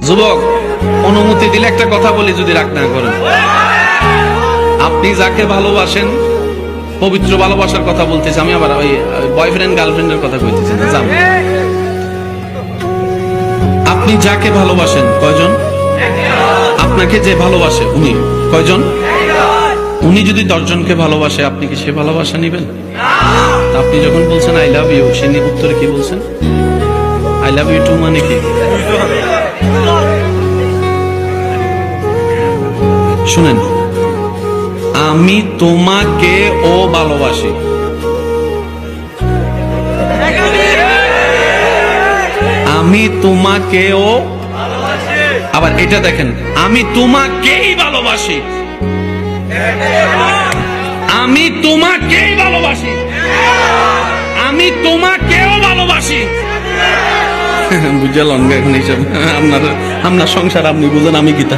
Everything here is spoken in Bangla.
যুবক, অনুমতি দিলে একটা কথা বলি, যদি রাগ না করেন। আপনি যাকে ভালোবাসেন, পবিত্র ভালোবাসার কথা বলতেছি আমি, আবার ওই বয়ফ্রেন্ড গার্লফ্রেন্ডের কথা কইতেছি না। জান, আপনি যাকে ভালোবাসেন কয়জন? আপনাকে যে ভালোবাসে উনি কয়জন? উনি যদি 10 জনকে ভালোবাসে, আপনি কি সে ভালোবাসা নিবেন? আপনি যখন বলছেন আই লাভ ইউ, সে উত্তরে কি বলছেন? আই লাভ ইউ টু মানে কি? শুনেন, আমি তোমাকে ও ভালোবাসি, আমি তোমাকেও। আবার এটা দেখেন, আমি তোমাকেই ভালোবাসি, আমি তোমাকেই ভালোবাসি, আমি তোমাকেও ভালোবাসি। বুঝলাম এখন এইসব আপনার সংসার আপনি বুঝেন, আমি গীতা।